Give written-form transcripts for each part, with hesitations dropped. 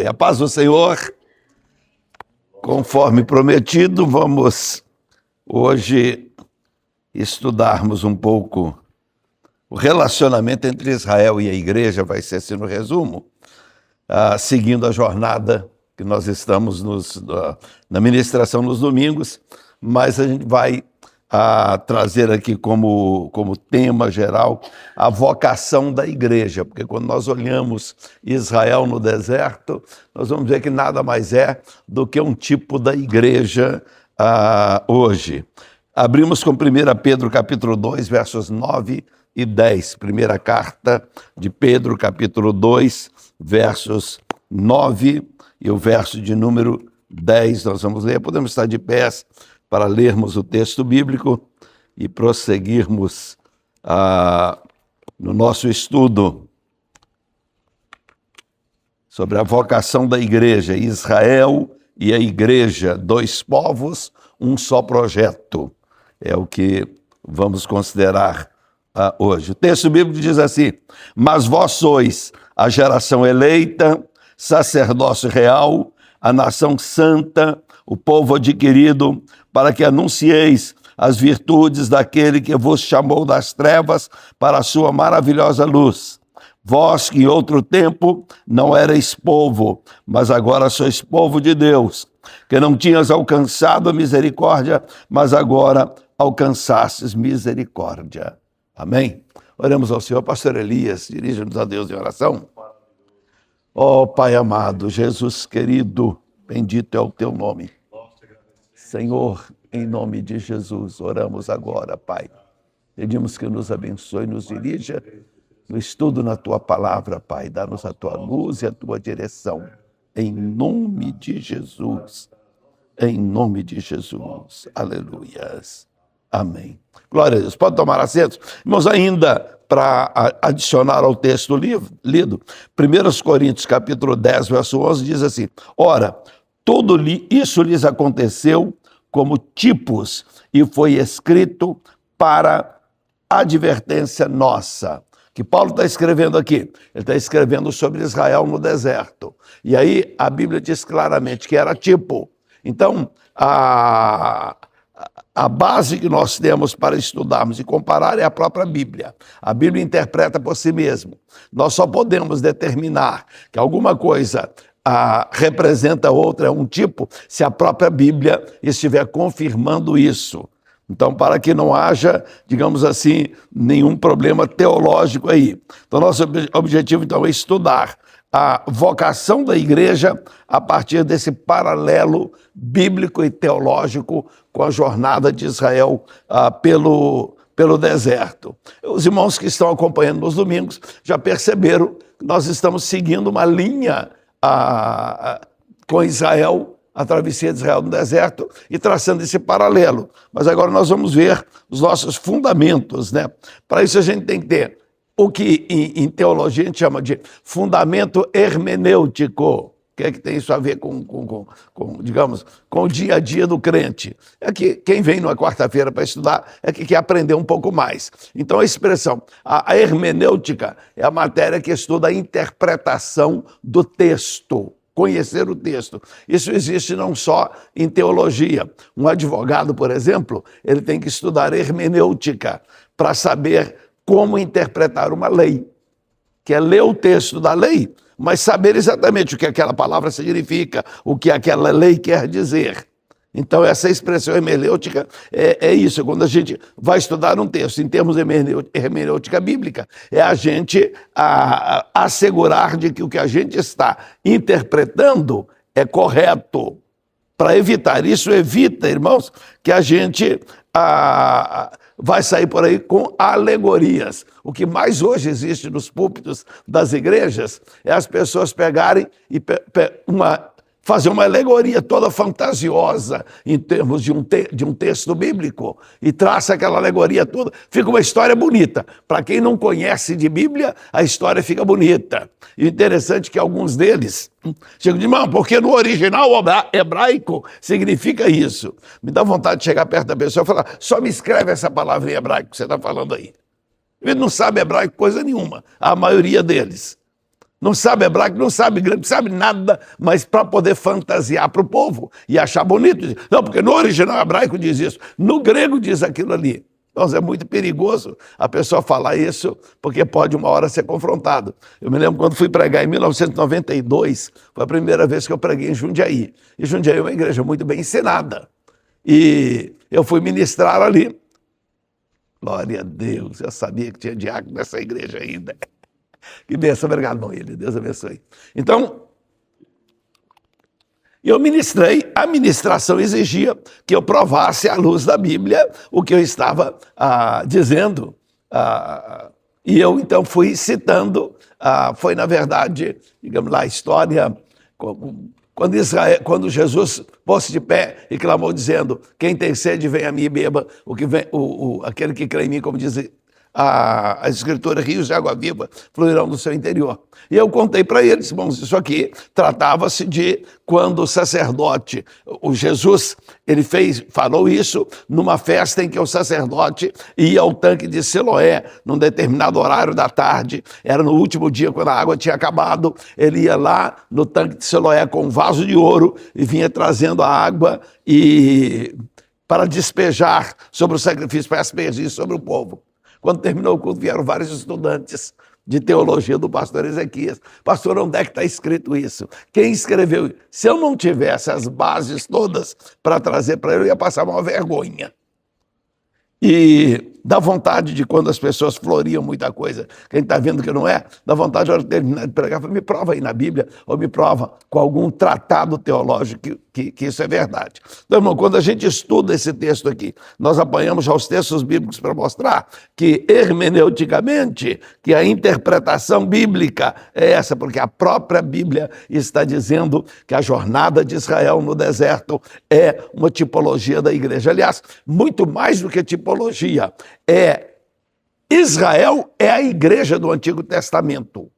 E a paz do Senhor, conforme prometido, vamos hoje estudarmos um pouco o relacionamento entre Israel e a igreja, vai ser assim no resumo, seguindo a jornada que nós estamos na ministração nos domingos, mas a gente vai trazer aqui como tema geral a vocação da igreja, porque quando nós olhamos Israel no deserto, nós vamos ver que nada mais é do que um tipo da igreja hoje. Abrimos com 1 Pedro capítulo 2, versos 9 e 10. Primeira carta de Pedro, capítulo 2, versos 9 e o verso de número 10. Nós vamos ler, podemos estar de pés para lermos o texto bíblico e prosseguirmos no nosso estudo sobre a vocação da igreja. Israel e a igreja, dois povos, um só projeto. É o que vamos considerar hoje. O texto bíblico diz assim: mas vós sois a geração eleita, sacerdócio real, a nação santa, o povo adquirido, para que anuncieis as virtudes daquele que vos chamou das trevas para a sua maravilhosa luz. Vós que em outro tempo não erais povo, mas agora sois povo de Deus, que não tinhas alcançado a misericórdia, mas agora alcançastes misericórdia. Amém? Oremos ao Senhor. Pastor Elias, dirija-nos a Deus em oração. Ó Pai amado, Jesus querido, bendito é o teu nome. Senhor, em nome de Jesus, oramos agora, Pai. Pedimos que nos abençoe, nos dirija no estudo na tua palavra, Pai. Dá-nos a tua luz e a tua direção. Em nome de Jesus. Em nome de Jesus. Aleluias. Amém. Glória a Deus. Pode tomar assento? Irmãos, ainda para adicionar ao texto lido, 1 Coríntios capítulo 10, verso 11, diz assim: ora, tudo isso lhes aconteceu como tipos e foi escrito para advertência nossa. Que Paulo está escrevendo aqui? Ele está escrevendo sobre Israel no deserto. E aí a Bíblia diz claramente que era tipo. Então, a base que nós temos para estudarmos e comparar é a própria Bíblia. A Bíblia interpreta por si mesma. Nós só podemos determinar que alguma coisa representa outra, é um tipo, se a própria Bíblia estiver confirmando isso. Então, para que não haja, digamos assim, nenhum problema teológico aí. Então, nosso objetivo, então, é estudar a vocação da igreja a partir desse paralelo bíblico e teológico com a jornada de Israel pelo deserto. Os irmãos que estão acompanhando nos domingos já perceberam que nós estamos seguindo uma linha com Israel, a travessia de Israel no deserto, e traçando esse paralelo. Mas agora nós vamos ver os nossos fundamentos, né? Para isso a gente tem que ter o que em teologia a gente chama de fundamento hermenêutico. O que é que tem isso a ver digamos, com o dia a dia do crente? É que quem vem numa quarta-feira para estudar é que quer aprender um pouco mais. Então a expressão, a hermenêutica é a matéria que estuda a interpretação do texto, conhecer o texto. Isso existe não só em teologia. Um advogado, por exemplo, ele tem que estudar hermenêutica para saber como interpretar uma lei, que é ler o texto da lei, mas saber exatamente o que aquela palavra significa, o que aquela lei quer dizer. Então, essa expressão hermenêutica é isso. Quando a gente vai estudar um texto em termos de hermenêutica bíblica, é a gente assegurar de que o que a gente está interpretando é correto. Para evitar isso, evita, irmãos, que a gente vai sair por aí com alegorias. O que mais hoje existe nos púlpitos das igrejas é as pessoas pegarem e fazer uma alegoria toda fantasiosa em termos de um texto bíblico e traça aquela alegoria toda. Fica uma história bonita. Para quem não conhece de Bíblia, a história fica bonita. E interessante que alguns deles chegam e dizem, irmão, porque no original hebraico significa isso. Me dá vontade de chegar perto da pessoa e falar, só me escreve essa palavra em hebraico que você está falando aí. Ele não sabe hebraico coisa nenhuma, a maioria deles. Não sabe hebraico, não sabe grego, não sabe nada, mas para poder fantasiar para o povo e achar bonito. Não, porque no original hebraico diz isso, no grego diz aquilo ali. Então é muito perigoso a pessoa falar isso, porque pode uma hora ser confrontado. Eu me lembro quando fui pregar em 1992, foi a primeira vez que eu preguei em Jundiaí. E Jundiaí é uma igreja muito bem ensinada. E eu fui ministrar ali. Glória a Deus, eu sabia que tinha diácono nessa igreja ainda. Que bênção, obrigado, irmão ele, Deus abençoe. Então, eu ministrei, a ministração exigia que eu provasse à luz da Bíblia o que eu estava dizendo. E eu, então, fui citando, foi, na verdade, digamos lá, a história, quando Jesus pôs-se de pé e clamou, dizendo, quem tem sede, vem a mim e beba, aquele que crê em mim, como diz a Escritura, rios de água viva fluirão do seu interior. E eu contei para eles, irmãos, isso aqui tratava-se de quando o sacerdote, o Jesus, ele falou isso numa festa em que o sacerdote ia ao tanque de Siloé, num determinado horário da tarde, era no último dia, quando a água tinha acabado, ele ia lá no tanque de Siloé com um vaso de ouro e vinha trazendo a água para despejar sobre o sacrifício, para aspergir sobre o povo. Quando terminou o culto, vieram vários estudantes de teologia do pastor Ezequias. Pastor, onde é que está escrito isso? Quem escreveu? Se eu não tivesse as bases todas para trazer para ele, eu ia passar uma vergonha. E dá vontade de, quando as pessoas floriam muita coisa, quem está vendo que não é, dá vontade de, hora de terminar de pregar, me prova aí na Bíblia, ou me prova com algum tratado teológico que isso é verdade. Então, irmão, quando a gente estuda esse texto aqui, nós apanhamos já os textos bíblicos para mostrar que, hermeneuticamente, que a interpretação bíblica é essa, porque a própria Bíblia está dizendo que a jornada de Israel no deserto é uma tipologia da igreja. Aliás, muito mais do que tipologia, Israel é a igreja do Antigo Testamento.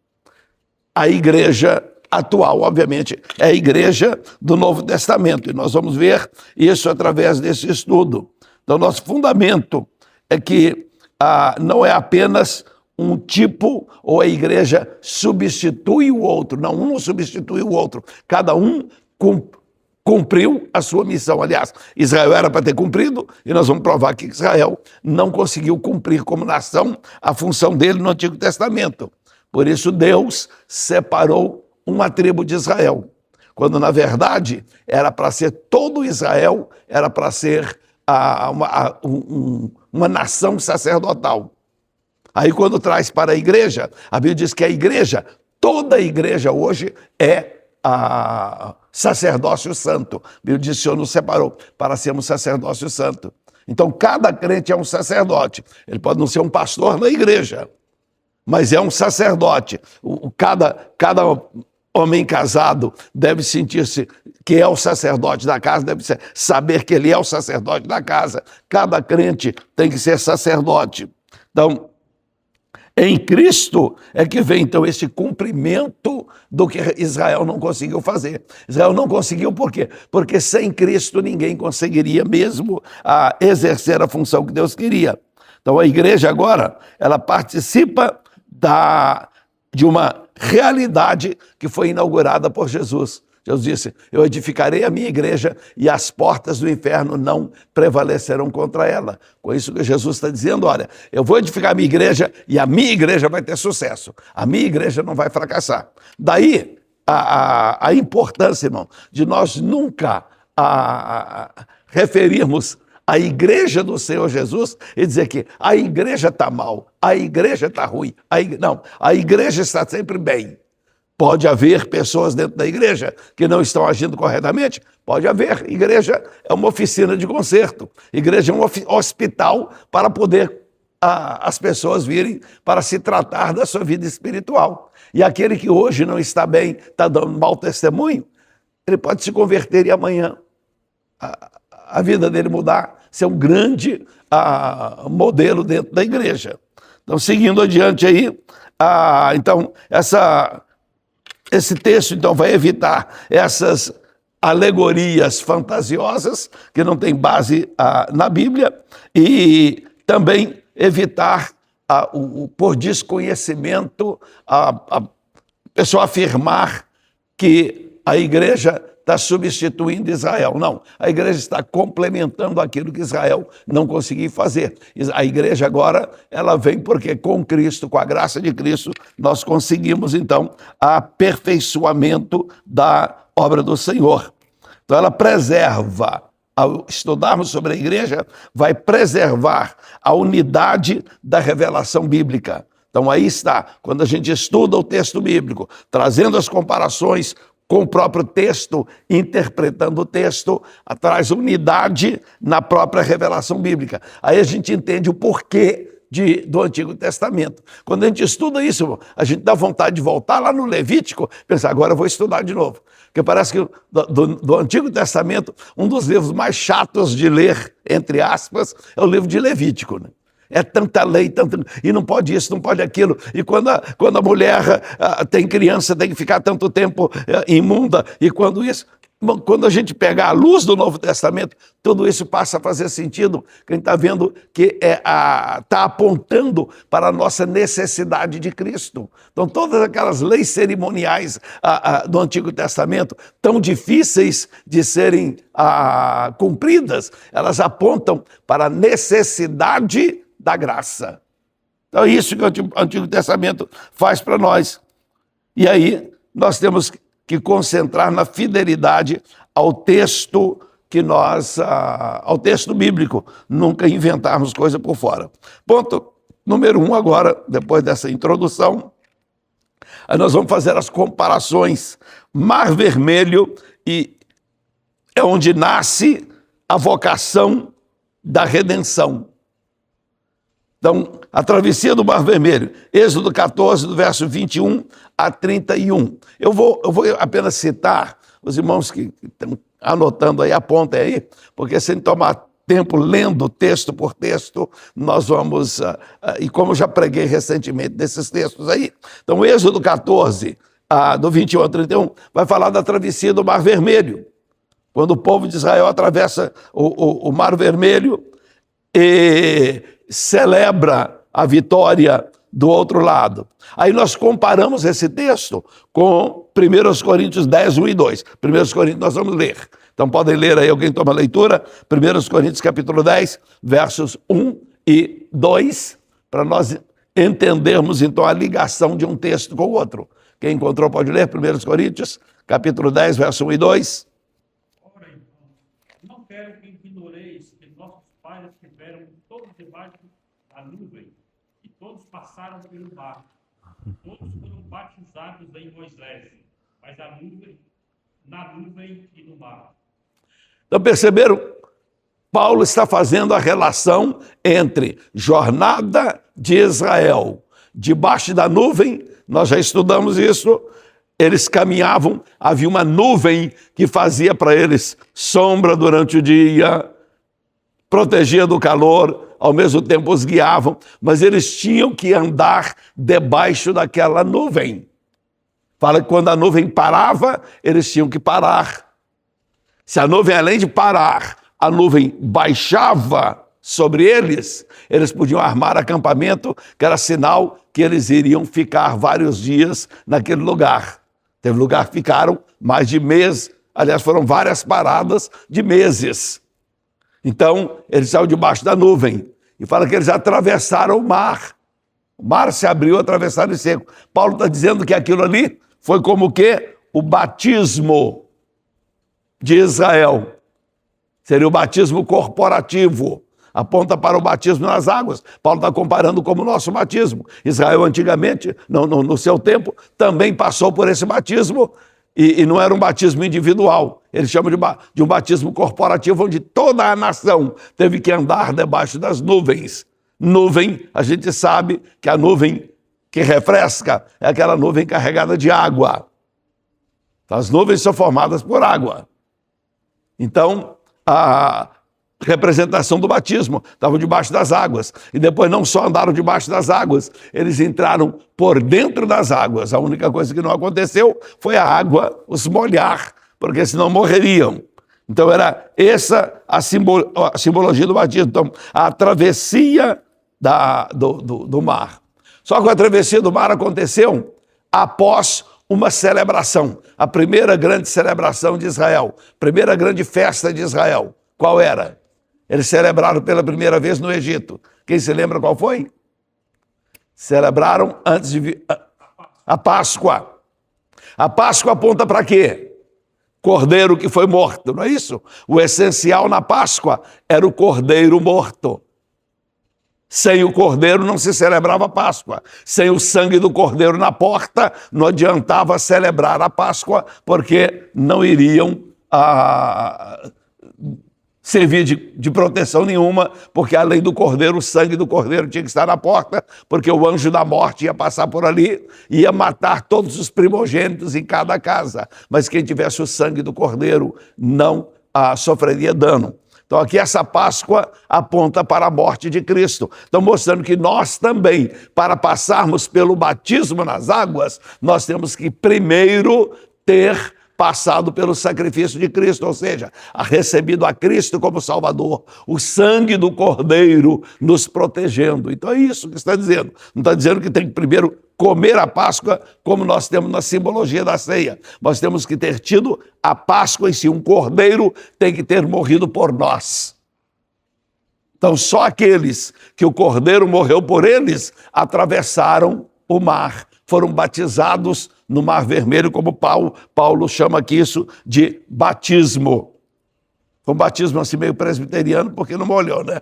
A igreja atual, obviamente, é a igreja do Novo Testamento. E nós vamos ver isso através desse estudo. Então, nosso fundamento é que não é apenas um tipo, ou a igreja substitui o outro. Não, um não substitui o outro. Cada um cumpriu a sua missão. Aliás, Israel era para ter cumprido, e nós vamos provar que Israel não conseguiu cumprir como nação a função dele no Antigo Testamento. Por isso Deus separou uma tribo de Israel, quando na verdade era para ser todo Israel, era para ser uma nação sacerdotal. Aí quando traz para a igreja, a Bíblia diz que a igreja, toda a igreja hoje é sacerdócio santo. A Bíblia diz que o Senhor nos separou para sermos sacerdócio santo. Então cada crente é um sacerdote. Ele pode não ser um pastor na igreja, mas é um sacerdote. Cada homem casado deve sentir-se que é o sacerdote da casa, deve saber que ele é o sacerdote da casa. Cada crente tem que ser sacerdote. Então, em Cristo é que vem, então, esse cumprimento do que Israel não conseguiu fazer. Israel não conseguiu por quê? Porque sem Cristo ninguém conseguiria mesmo exercer a função que Deus queria. Então, a igreja agora, ela participa de uma realidade que foi inaugurada por Jesus. Jesus disse, eu edificarei a minha igreja e as portas do inferno não prevalecerão contra ela. Com isso que Jesus está dizendo, olha, eu vou edificar a minha igreja e a minha igreja vai ter sucesso. A minha igreja não vai fracassar. Daí a importância, irmão, de nós nunca referirmos a igreja do Senhor Jesus e dizer que a igreja está mal, a igreja está ruim. Não, a igreja está sempre bem. Pode haver pessoas dentro da igreja que não estão agindo corretamente? Pode haver. Igreja é uma oficina de conserto. Igreja é um hospital para poder as pessoas virem para se tratar da sua vida espiritual. E aquele que hoje não está bem, está dando mau testemunho, ele pode se converter e amanhã a vida dele mudar, ser um grande modelo dentro da igreja. Então, seguindo adiante aí, então, esse texto, então, vai evitar essas alegorias fantasiosas que não têm base na Bíblia e também evitar, por desconhecimento, pessoa afirmar que a igreja está substituindo Israel. Não, a igreja está complementando aquilo que Israel não conseguiu fazer. A igreja agora, ela vem porque com Cristo, com a graça de Cristo, nós conseguimos, então, aperfeiçoamento da obra do Senhor. Então, ela preserva, ao estudarmos sobre a igreja, vai preservar a unidade da revelação bíblica. Então, aí está, quando a gente estuda o texto bíblico, trazendo as comparações com o próprio texto, interpretando o texto, traz unidade na própria revelação bíblica. Aí a gente entende o porquê do Antigo Testamento. Quando a gente estuda isso, a gente dá vontade de voltar lá no Levítico, pensar, agora eu vou estudar de novo. Porque parece que do Antigo Testamento, um dos livros mais chatos de ler, entre aspas, é o livro de Levítico, né? É tanta lei, e não pode isso, não pode aquilo. E quando a mulher tem criança, tem que ficar tanto tempo imunda. E quando a gente pegar a luz do Novo Testamento, tudo isso passa a fazer sentido. Que a gente está vendo que está apontando para a nossa necessidade de Cristo. Então, todas aquelas leis cerimoniais do Antigo Testamento, tão difíceis de serem cumpridas, elas apontam para a necessidade da graça. Então é isso que o Antigo Testamento faz para nós. E aí nós temos que concentrar na fidelidade ao texto ao texto bíblico, nunca inventarmos coisa por fora. Ponto número 1 agora, depois dessa introdução, aí nós vamos fazer as comparações. Mar Vermelho é onde nasce a vocação da redenção. Então, a travessia do Mar Vermelho, Êxodo 14, do verso 21 a 31. Eu vou apenas citar, os irmãos que estão anotando aí, apontem aí, porque sem tomar tempo lendo texto por texto, nós vamos, e como eu já preguei recentemente desses textos aí, então Êxodo 14, do 21 a 31, vai falar da travessia do Mar Vermelho, quando o povo de Israel atravessa o Mar Vermelho e celebra a vitória do outro lado. Aí nós comparamos esse texto com 1 Coríntios 10, 1 e 2. 1 Coríntios nós vamos ler. Então podem ler aí, alguém toma a leitura. 1 Coríntios capítulo 10, versos 1 e 2, para nós entendermos então a ligação de um texto com o outro. Quem encontrou pode ler 1 Coríntios capítulo 10, versos 1 e 2. Ora, então, não quero que ignoreis que nossos pais estiveram todos debaixo da nuvem, e todos passaram pelo mar. Todos foram batizados em Moisés, mas na nuvem e no mar. Então perceberam? Paulo está fazendo a relação entre jornada de Israel debaixo da nuvem, nós já estudamos isso, eles caminhavam, havia uma nuvem que fazia para eles sombra durante o dia, protegia do calor, ao mesmo tempo os guiavam, mas eles tinham que andar debaixo daquela nuvem. Fala que quando a nuvem parava, eles tinham que parar. Se a nuvem, além de parar, a nuvem baixava sobre eles, eles podiam armar acampamento, que era sinal que eles iriam ficar vários dias naquele lugar. Teve lugar que ficaram mais de mês, aliás, foram várias paradas de meses. Então, eles estavam debaixo da nuvem. E fala que eles atravessaram o mar. O mar se abriu, atravessaram em seco. Paulo está dizendo que aquilo ali foi como o quê? O batismo de Israel. Seria o batismo corporativo. Aponta para o batismo nas águas. Paulo está comparando como o nosso batismo. Israel antigamente, no seu tempo, também passou por esse batismo. E não era um batismo individual, eles chamam de um batismo corporativo, onde toda a nação teve que andar debaixo das nuvens. Nuvem, a gente sabe que a nuvem que refresca é aquela nuvem carregada de água. As nuvens são formadas por água. Então, a representação do batismo, estavam debaixo das águas, e depois não só andaram debaixo das águas, eles entraram por dentro das águas. A única coisa que não aconteceu foi a água os molhar, porque senão morreriam. Então era essa a simbologia do batismo, então, a travessia do mar. Só que a travessia do mar aconteceu após uma celebração, a primeira grande celebração de Israel, primeira grande festa de Israel. Qual era? Eles celebraram pela primeira vez no Egito. Quem se lembra qual foi? Celebraram antes de a Páscoa. A Páscoa aponta para quê? Cordeiro que foi morto, não é isso? O essencial na Páscoa era o cordeiro morto. Sem o cordeiro não se celebrava a Páscoa. Sem o sangue do cordeiro na porta, não adiantava celebrar a Páscoa, porque não iriam servir de proteção nenhuma, porque além do cordeiro, o sangue do cordeiro tinha que estar na porta, porque o anjo da morte ia passar por ali e ia matar todos os primogênitos em cada casa. Mas quem tivesse o sangue do cordeiro não sofreria dano. Então aqui essa Páscoa aponta para a morte de Cristo. Então mostrando que nós também, para passarmos pelo batismo nas águas, nós temos que primeiro ter passado pelo sacrifício de Cristo, ou seja, recebido a Cristo como Salvador, o sangue do Cordeiro nos protegendo. Então é isso que está dizendo. Não está dizendo que tem que primeiro comer a Páscoa, como nós temos na simbologia da ceia. Nós temos que ter tido a Páscoa em si. Um cordeiro tem que ter morrido por nós. Então só aqueles que o cordeiro morreu por eles atravessaram o mar, foram batizados no Mar Vermelho, como Paulo chama aqui isso de batismo. Foi um batismo assim meio presbiteriano, porque não molhou, né?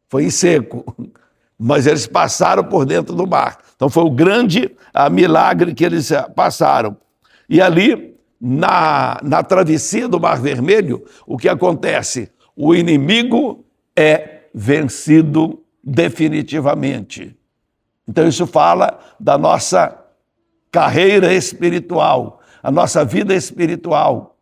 Foi em seco. Mas eles passaram por dentro do mar. Então foi o grande milagre que eles passaram. E ali, na travessia do Mar Vermelho, o que acontece? O inimigo é vencido definitivamente. Então isso fala da nossa carreira espiritual, a nossa vida espiritual.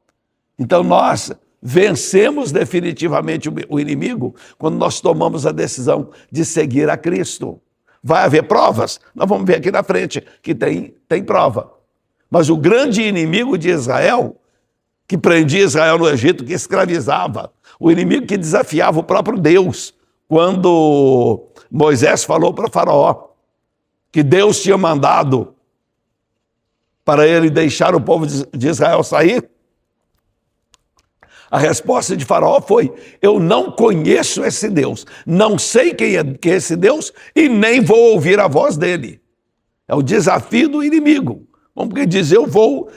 Então nós vencemos definitivamente o inimigo quando nós tomamos a decisão de seguir a Cristo. Vai haver provas? Nós vamos ver aqui na frente que tem prova. Mas o grande inimigo de Israel, que prendia Israel no Egito, que escravizava, o inimigo que desafiava o próprio Deus, quando Moisés falou para Faraó que Deus tinha mandado para ele deixar o povo de Israel sair, a resposta de Faraó foi: eu não conheço esse Deus, não sei quem é esse Deus e nem vou ouvir a voz dele. É o desafio do inimigo. Porque diz,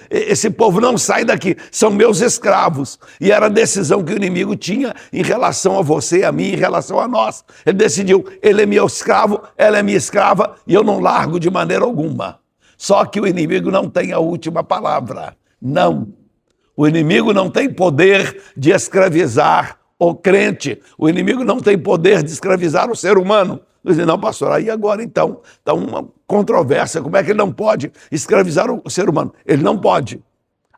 esse povo não sai daqui, são meus escravos. E era a decisão que o inimigo tinha em relação a você, a mim, em relação a nós. Ele decidiu, ele é meu escravo, ela é minha escrava e eu não largo de maneira alguma. Só que o inimigo não tem a última palavra. Não. O inimigo não tem poder de escravizar o crente. O inimigo não tem poder de escravizar o ser humano. Dizem, não, pastor, aí agora então está uma controvérsia. Como é que ele não pode escravizar o ser humano? Ele não pode.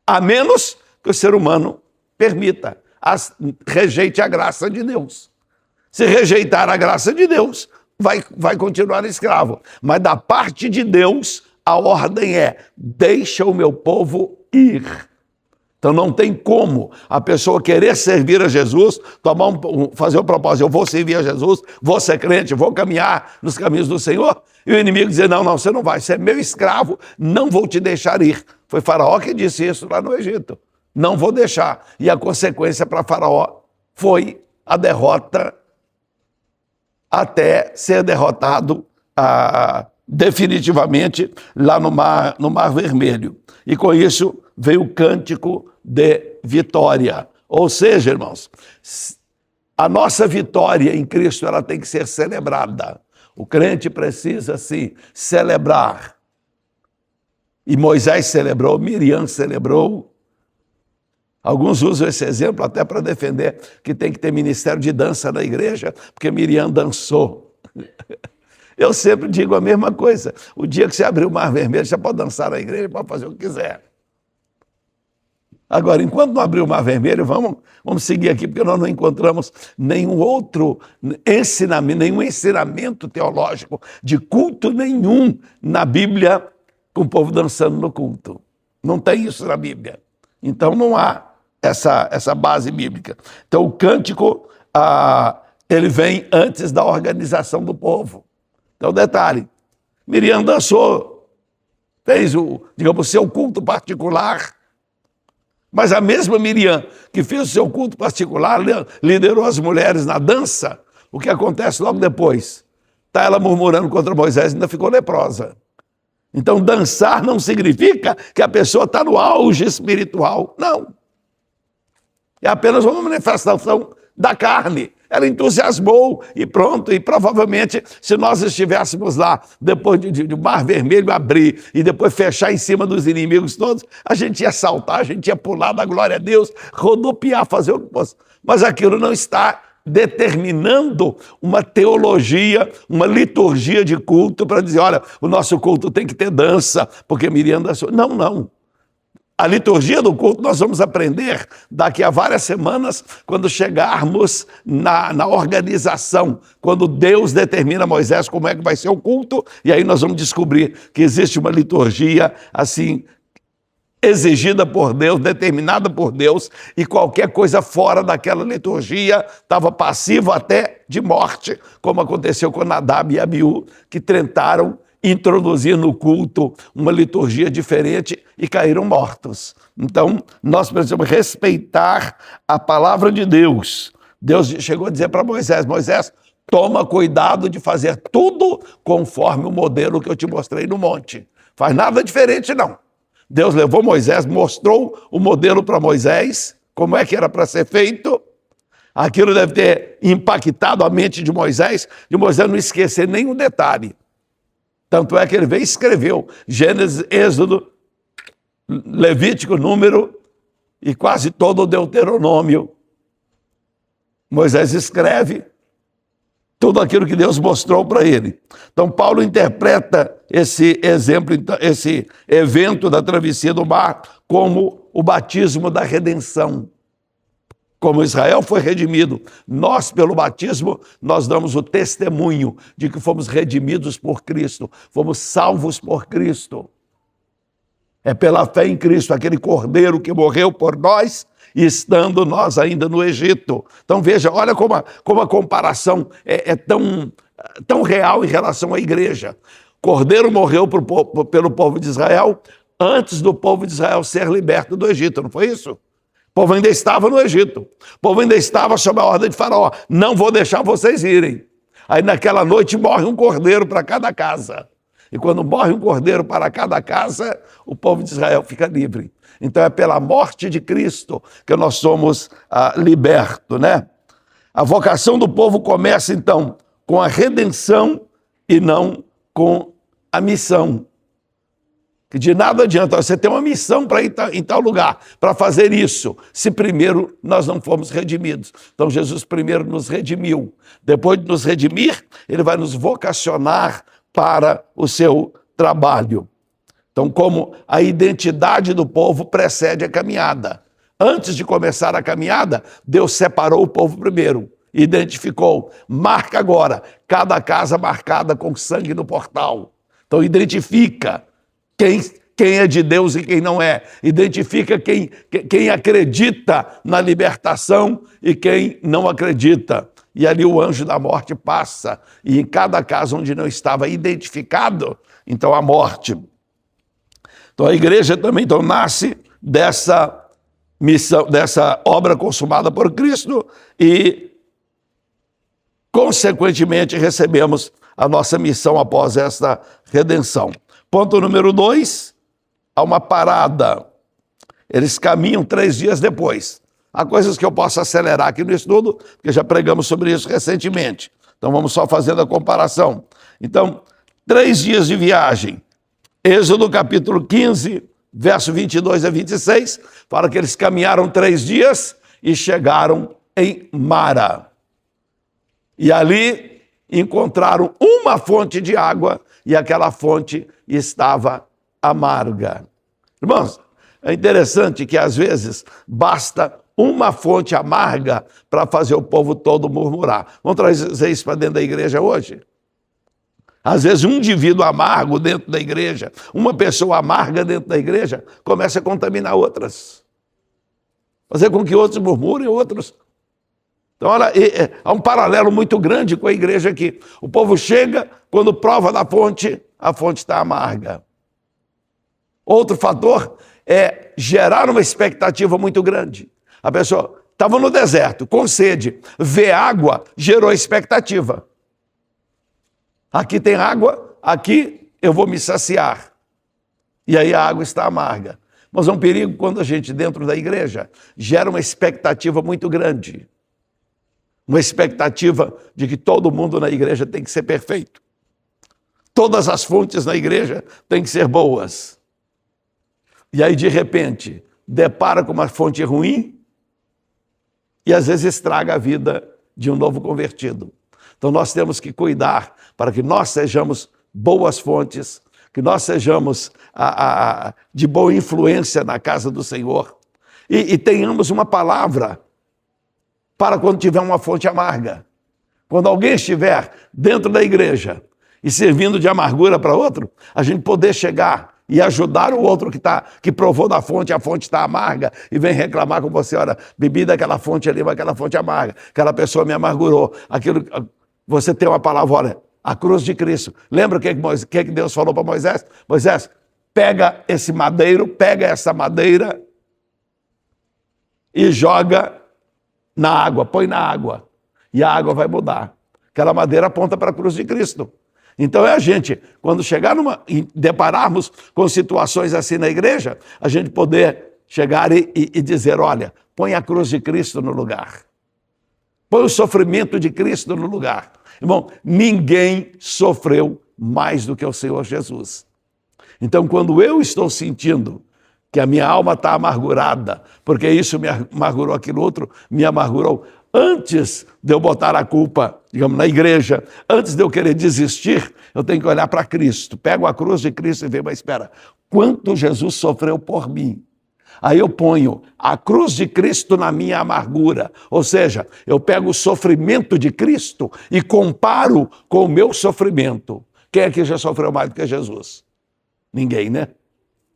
A menos que o ser humano permita, rejeite a graça de Deus. Se rejeitar a graça de Deus, vai continuar escravo. Mas da parte de Deus, a ordem é: deixa o meu povo ir. Então não tem como a pessoa querer servir a Jesus, fazer o propósito, eu vou servir a Jesus, vou ser crente, vou caminhar nos caminhos do Senhor, e o inimigo dizer, não, você não vai, você é meu escravo, não vou te deixar ir. Foi Faraó que disse isso lá no Egito, não vou deixar. E a consequência para Faraó foi a derrota, até ser derrotado definitivamente lá no Mar Vermelho. E com isso veio o cântico de vitória. Ou seja, irmãos, a nossa vitória em Cristo ela tem que ser celebrada. O crente precisa, sim, celebrar. E Moisés celebrou, Miriam celebrou. Alguns usam esse exemplo até para defender que tem que ter ministério de dança na igreja, porque Miriam dançou. Eu sempre digo a mesma coisa. O dia que você abrir o Mar Vermelho, você pode dançar na igreja, pode fazer o que quiser. Agora, enquanto não abrir o Mar Vermelho, vamos seguir aqui, porque nós não encontramos nenhum outro ensinamento teológico de culto nenhum na Bíblia com o povo dançando no culto. Não tem isso na Bíblia. Então não há essa base bíblica. Então o cântico, ele vem antes da organização do povo. Então detalhe, Miriam dançou, fez digamos, o seu culto particular. Mas a mesma Miriam que fez o seu culto particular, liderou as mulheres na dança, o que acontece logo depois? Está ela murmurando contra Moisés e ainda ficou leprosa. Então, dançar não significa que a pessoa está no auge espiritual. Não. É apenas uma manifestação da carne. Ela entusiasmou e pronto. E provavelmente, se nós estivéssemos lá, depois de Mar Vermelho abrir e depois fechar em cima dos inimigos todos, a gente ia saltar, a gente ia pular da glória a Deus, rodopiar, fazer o que fosse. Mas aquilo não está determinando uma teologia, uma liturgia de culto para dizer, olha, o nosso culto tem que ter dança, porque Miriam dançou. Não, não. A liturgia do culto nós vamos aprender daqui a várias semanas, quando chegarmos na organização, quando Deus determina a Moisés como é que vai ser o culto, e aí nós vamos descobrir que existe uma liturgia assim, exigida por Deus, determinada por Deus, e qualquer coisa fora daquela liturgia estava passivo até de morte, como aconteceu com Nadab e Abiú, que tentaram introduzir no culto uma liturgia diferente e caíram mortos. Então, nós precisamos respeitar a palavra de Deus. Deus chegou a dizer para Moisés, Moisés, toma cuidado de fazer tudo conforme o modelo que eu te mostrei no monte. Faz nada diferente, não. Deus levou Moisés, mostrou o modelo para Moisés, como é que era para ser feito. Aquilo deve ter impactado a mente de Moisés não esquecer nenhum detalhe. Tanto é que ele veio e escreveu Gênesis, Êxodo, Levítico, Número e quase todo o Deuteronômio. Moisés escreve tudo aquilo que Deus mostrou para ele. Então, Paulo interpreta esse exemplo, esse evento da travessia do mar como o batismo da redenção. Como Israel foi redimido, nós, pelo batismo, nós damos o testemunho de que fomos redimidos por Cristo, fomos salvos por Cristo. É pela fé em Cristo, aquele cordeiro que morreu por nós, e estando nós ainda no Egito. Então veja, olha como a comparação é tão real em relação à igreja. Cordeiro morreu pelo povo de Israel antes do povo de Israel ser liberto do Egito, não foi isso? O povo ainda estava no Egito. O povo ainda estava sob a ordem de Faraó. Não vou deixar vocês irem. Aí naquela noite morre um cordeiro para cada casa. E quando morre um cordeiro para cada casa, o povo de Israel fica livre. Então é pela morte de Cristo que nós somos libertos, né? A vocação do povo começa então com a redenção e não com a missão. Que de nada adianta você ter uma missão para ir em tal lugar, para fazer isso, se primeiro nós não fomos redimidos. Então Jesus primeiro nos redimiu. Depois de nos redimir, ele vai nos vocacionar para o seu trabalho. Então, como a identidade do povo precede a caminhada. Antes de começar a caminhada, Deus separou o povo primeiro. Identificou, marca agora, cada casa marcada com sangue no portal. Então identifica quem é de Deus e quem não é. Identifica quem acredita na libertação e quem não acredita. E ali o anjo da morte passa. E em cada casa onde não estava identificado, então a morte. Então a igreja também nasce dessa missão, dessa obra consumada por Cristo e, consequentemente, recebemos a nossa missão após esta redenção. Ponto número 2, há uma parada. Eles caminham 3 dias depois. Há coisas que eu posso acelerar aqui no estudo, porque já pregamos sobre isso recentemente. Então vamos só fazendo a comparação. Então, 3 dias de viagem. Êxodo capítulo 15, verso 22 a 26, fala que eles caminharam 3 dias e chegaram em Mara. E ali encontraram uma fonte de água e aquela fonte estava amarga. Irmãos, é interessante que às vezes basta uma fonte amarga para fazer o povo todo murmurar. Vamos trazer isso para dentro da igreja hoje? Às vezes um indivíduo amargo dentro da igreja, uma pessoa amarga dentro da igreja, começa a contaminar outras. Fazer com que outros murmurem, outros. Então, olha, há um paralelo muito grande com a igreja aqui. O povo chega, quando prova da fonte, a fonte está amarga. Outro fator é gerar uma expectativa muito grande. A pessoa estava no deserto, com sede, vê água, gerou expectativa. Aqui tem água, aqui eu vou me saciar. E aí a água está amarga. Mas é um perigo quando a gente, dentro da igreja, gera uma expectativa muito grande. Uma expectativa de que todo mundo na igreja tem que ser perfeito. Todas as fontes na igreja têm que ser boas. E aí, de repente, depara com uma fonte ruim e às vezes estraga a vida de um novo convertido. Então nós temos que cuidar para que nós sejamos boas fontes, que nós sejamos de boa influência na casa do Senhor e tenhamos uma palavra para quando tiver uma fonte amarga. Quando alguém estiver dentro da igreja e servindo de amargura para outro, a gente poder chegar e ajudar o outro que provou da fonte, a fonte está amarga, e vem reclamar com você, olha, bebi daquela fonte ali, mas aquela fonte amarga, aquela pessoa me amargurou. Você tem uma palavra, olha, a cruz de Cristo. Lembra o que Deus falou para Moisés? Moisés, pega esse madeiro, pega essa madeira e joga na água, põe na água, e a água vai mudar. Aquela madeira aponta para a cruz de Cristo. Então é a gente, quando chegar e depararmos com situações assim na igreja, a gente poder chegar e dizer, olha, põe a cruz de Cristo no lugar. Põe o sofrimento de Cristo no lugar. Irmão, ninguém sofreu mais do que o Senhor Jesus. Então, quando eu estou sentindo que a minha alma está amargurada, porque isso me amargurou, aquilo outro me amargurou, antes de eu botar a culpa, digamos, na igreja, antes de eu querer desistir, eu tenho que olhar para Cristo. Pego a cruz de Cristo e ver, mas espera, quanto Jesus sofreu por mim? Aí eu ponho a cruz de Cristo na minha amargura. Ou seja, eu pego o sofrimento de Cristo e comparo com o meu sofrimento. Quem é que já sofreu mais do que Jesus? Ninguém, né?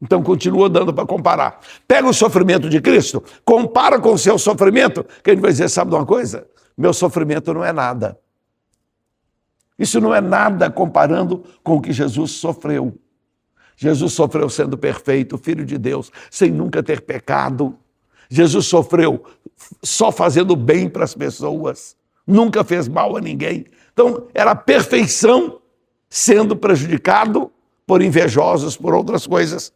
Então continua dando para comparar. Pega o sofrimento de Cristo, compara com o seu sofrimento, que a gente vai dizer, sabe de uma coisa? Meu sofrimento não é nada. Isso não é nada comparando com o que Jesus sofreu. Jesus sofreu sendo perfeito, Filho de Deus, sem nunca ter pecado. Jesus sofreu só fazendo bem para as pessoas, nunca fez mal a ninguém. Então era a perfeição sendo prejudicado por invejosos, por outras coisas.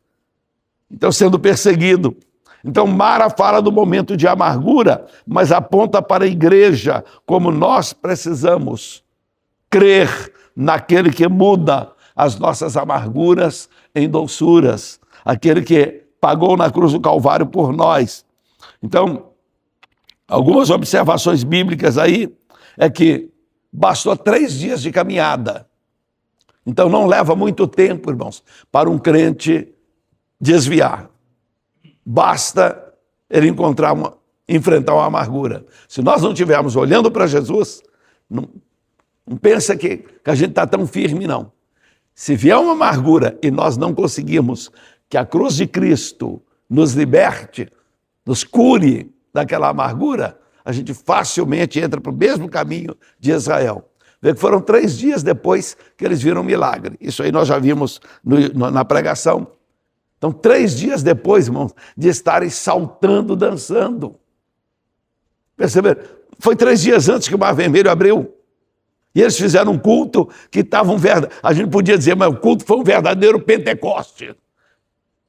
Então, sendo perseguido. Então, Mara fala do momento de amargura, mas aponta para a igreja, como nós precisamos crer naquele que muda as nossas amarguras em doçuras, aquele que pagou na cruz do Calvário por nós. Então, algumas observações bíblicas aí é que bastou 3 dias de caminhada. Então, não leva muito tempo, irmãos, para um crente desviar. Basta ele enfrentar uma amargura. Se nós não estivermos olhando para Jesus, não pensa que a gente está tão firme, não. Se vier uma amargura e nós não conseguirmos que a cruz de Cristo nos liberte, nos cure daquela amargura, a gente facilmente entra para o mesmo caminho de Israel. Vê que foram 3 dias depois que eles viram um milagre. Isso aí nós já vimos na pregação. Então, 3 dias depois, irmãos, de estarem saltando, dançando. Perceberam? Foi 3 dias antes que o Mar Vermelho abriu. E eles fizeram um culto que estava a gente podia dizer, mas o culto foi um verdadeiro Pentecoste.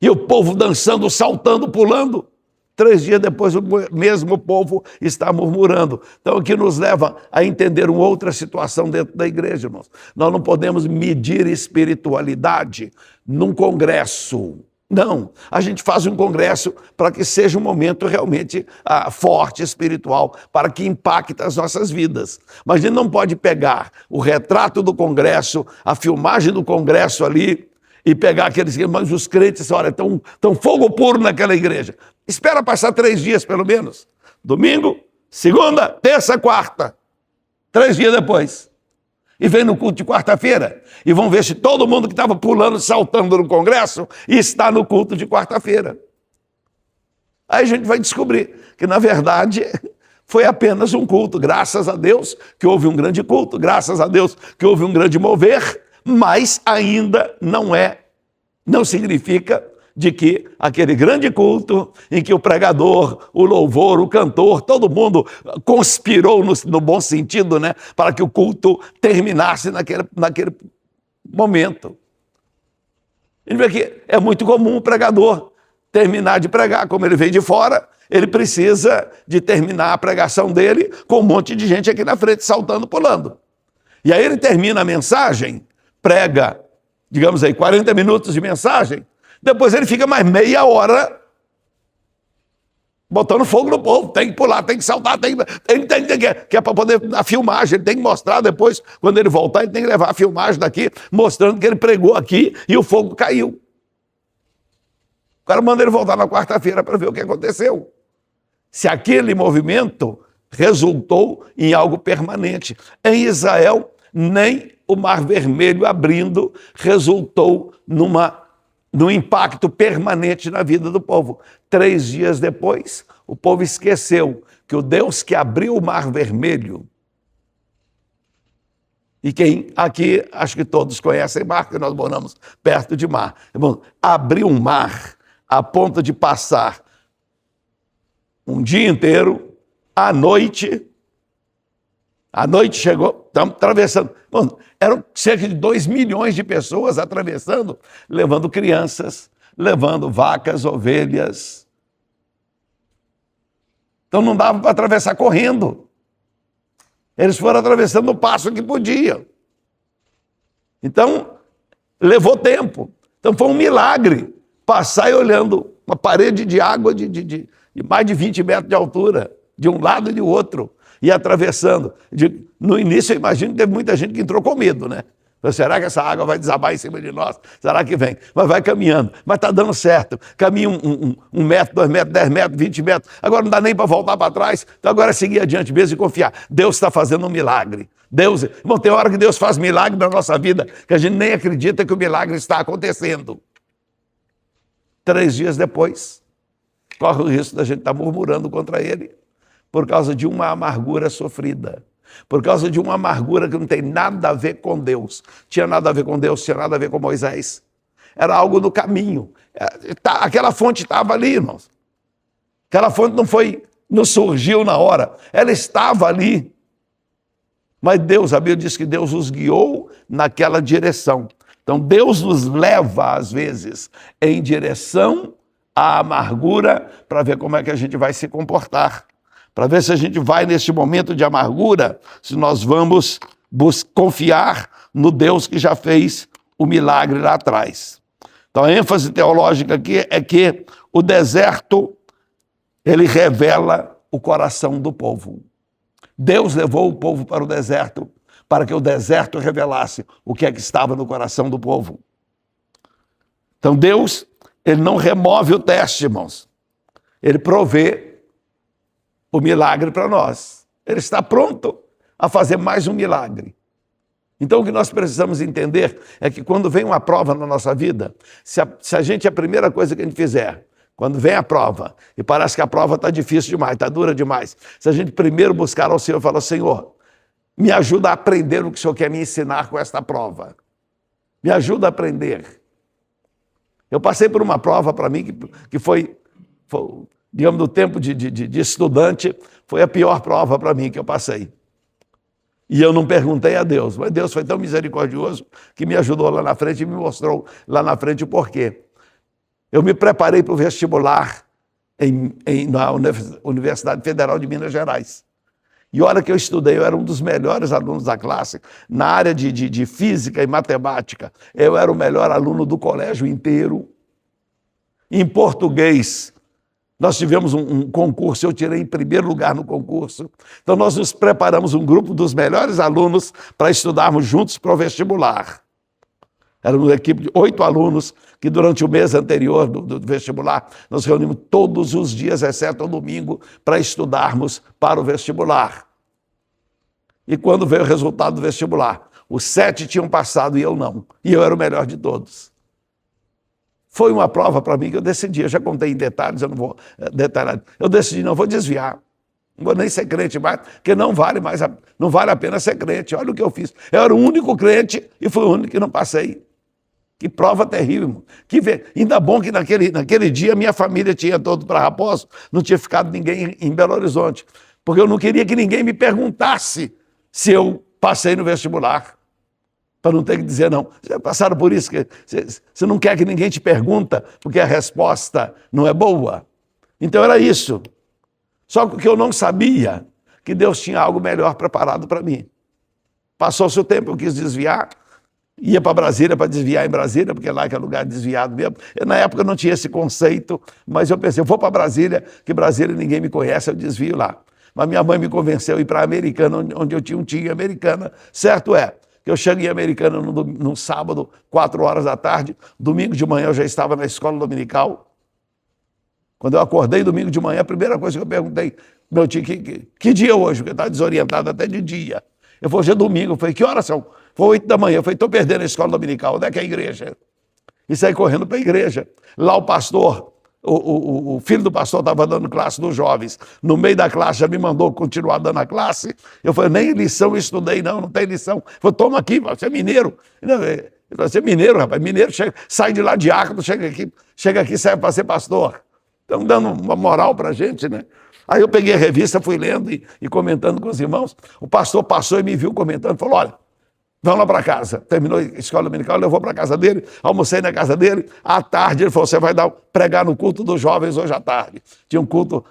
E o povo dançando, saltando, pulando. 3 dias depois, o mesmo povo está murmurando. Então, o que nos leva a entender uma outra situação dentro da igreja, irmãos. Nós não podemos medir espiritualidade num congresso. Não, a gente faz um congresso para que seja um momento realmente forte, espiritual, para que impacte as nossas vidas. Mas a gente não pode pegar o retrato do congresso, a filmagem do congresso ali, e pegar aqueles que, mas os crentes, olha, estão fogo puro naquela igreja. Espera passar 3 dias, pelo menos. Domingo, segunda, terça, quarta. 3 dias depois. E vem no culto de quarta-feira. E vão ver se todo mundo que estava pulando, saltando no congresso, está no culto de quarta-feira. Aí a gente vai descobrir que, na verdade, foi apenas um culto. Graças a Deus que houve um grande culto. Graças a Deus que houve um grande mover. Mas ainda não significa de que aquele grande culto em que o pregador, o louvor, o cantor, todo mundo conspirou no bom sentido, né, para que o culto terminasse naquele momento. Ele vê que é muito comum o pregador terminar de pregar, como ele vem de fora, ele precisa de terminar a pregação dele com um monte de gente aqui na frente, saltando, pulando. E aí ele termina a mensagem, prega, digamos aí, 40 minutos de mensagem, depois ele fica mais meia hora botando fogo no povo, tem que pular, tem que saltar, que é para poder a filmagem, ele tem que mostrar depois, quando ele voltar, ele tem que levar a filmagem daqui, mostrando que ele pregou aqui e o fogo caiu. O cara manda ele voltar na quarta-feira para ver o que aconteceu. Se aquele movimento resultou em algo permanente. Em Israel, nem o Mar Vermelho abrindo resultou num impacto permanente na vida do povo. 3 dias depois, o povo esqueceu que o Deus que abriu o Mar Vermelho, e quem aqui, acho que todos conhecem mar, porque nós moramos perto de mar. Irmão, abriu um mar a ponto de passar um dia inteiro, à noite chegou, estamos atravessando. Bom, eram cerca de 2 milhões de pessoas atravessando, levando crianças, levando vacas, ovelhas. Então não dava para atravessar correndo. Eles foram atravessando o passo que podiam. Então, levou tempo. Então foi um milagre passar e olhando uma parede de água de mais de 20 metros de altura, de um lado e de outro, e atravessando. No início, eu imagino que teve muita gente que entrou com medo, né? Será que essa água vai desabar em cima de nós? Será que vem? Mas vai caminhando. Mas está dando certo. Caminha 1 metro, 2 metros, 10 metros, 20 metros. Agora não dá nem para voltar para trás. Então agora é seguir adiante mesmo e confiar. Deus está fazendo um milagre. Deus, irmão, tem hora que Deus faz milagre na nossa vida que a gente nem acredita que o milagre está acontecendo. 3 dias depois, corre o risco da gente estar murmurando contra ele por causa de uma amargura sofrida. Por causa de uma amargura que não tem nada a ver com Deus. Tinha nada a ver com Deus, tinha nada a ver com Moisés. Era algo no caminho. Aquela fonte estava ali, irmãos. Aquela fonte não surgiu na hora. Ela estava ali. Mas Deus, a Bíblia diz que Deus os guiou naquela direção. Então Deus nos leva, às vezes, em direção à amargura para ver como é que a gente vai se comportar. Para ver se a gente vai, neste momento de amargura, se nós vamos confiar no Deus que já fez o milagre lá atrás. Então a ênfase teológica aqui é que o deserto, ele revela o coração do povo. Deus levou o povo para o deserto, para que o deserto revelasse o que é que estava no coração do povo. Então Deus, ele não remove o teste, irmãos. Ele provê o milagre para nós. Ele está pronto a fazer mais um milagre. Então o que nós precisamos entender é que quando vem uma prova na nossa vida, se a primeira coisa que a gente fizer, quando vem a prova, e parece que a prova está difícil demais, está dura demais, se a gente primeiro buscar ao Senhor e falar, Senhor, me ajuda a aprender o que o Senhor quer me ensinar com esta prova. Me ajuda a aprender. Eu passei por uma prova para mim que foi digamos, no tempo de estudante, foi a pior prova para mim que eu passei. E eu não perguntei a Deus, mas Deus foi tão misericordioso que me ajudou lá na frente e me mostrou lá na frente o porquê. Eu me preparei para o vestibular na Universidade Federal de Minas Gerais. E a hora que eu estudei, eu era um dos melhores alunos da classe, na área de física e matemática. Eu era o melhor aluno do colégio inteiro. Em português, nós tivemos um concurso, eu tirei em primeiro lugar no concurso. Então nós nos preparamos, um grupo dos melhores alunos, para estudarmos juntos para o vestibular. Era uma equipe de 8 alunos que durante o mês anterior do vestibular, nós reunimos todos os dias, exceto o domingo, para estudarmos para o vestibular. E quando veio o resultado do vestibular, os 7 tinham passado e eu não. E eu era o melhor de todos. Foi uma prova para mim que eu decidi, eu já contei em detalhes, eu não vou detalhar. Eu decidi, não vou desviar, não vou nem ser crente mais, porque não vale a pena ser crente. Olha o que eu fiz. Eu era o único crente e fui o único que não passei. Que prova terrível, irmão. Ainda bom que naquele dia minha família tinha todo para Raposo, não tinha ficado ninguém em Belo Horizonte, porque eu não queria que ninguém me perguntasse se eu passei no vestibular, para não ter que dizer não. Vocês passaram por isso? Você não quer que ninguém te pergunta, porque a resposta não é boa. Então era isso. Só que eu não sabia que Deus tinha algo melhor preparado para mim. Passou-se o tempo, eu quis desviar, ia para Brasília para desviar em Brasília, porque lá que é lugar desviado mesmo. Na época eu não tinha esse conceito, mas eu pensei, eu vou para Brasília, que Brasília ninguém me conhece, eu desvio lá. Mas minha mãe me convenceu a ir para Americana, onde eu tinha um tio em Americana. Certo é que eu cheguei em Americana no sábado, 4 horas da tarde, domingo de manhã eu já estava na escola dominical. Quando eu acordei domingo de manhã, a primeira coisa que eu perguntei, meu tio, que dia é hoje? Porque eu estava desorientado até de dia. Eu falei, hoje é domingo. Eu falei, que horas são? Foi 8 da manhã. Eu falei, estou perdendo a escola dominical. Onde é que é a igreja? E saí correndo para a igreja. Lá o pastor, o filho do pastor estava dando classe dos jovens. No meio da classe já me mandou continuar dando a classe. Eu falei, nem lição eu estudei, não tem lição. Ele falou, toma aqui, você é mineiro. Ele falou, você é mineiro, rapaz. Mineiro sai de lá diácono, chega aqui serve para ser pastor. Estão dando uma moral para a gente, né? Aí eu peguei a revista, fui lendo e comentando com os irmãos. O pastor passou e me viu comentando, falou, olha, vamos lá para casa. Terminou a escola dominical, levou para a casa dele, almocei na casa dele. À tarde ele falou, você vai pregar no culto dos jovens hoje à tarde. Tinha um culto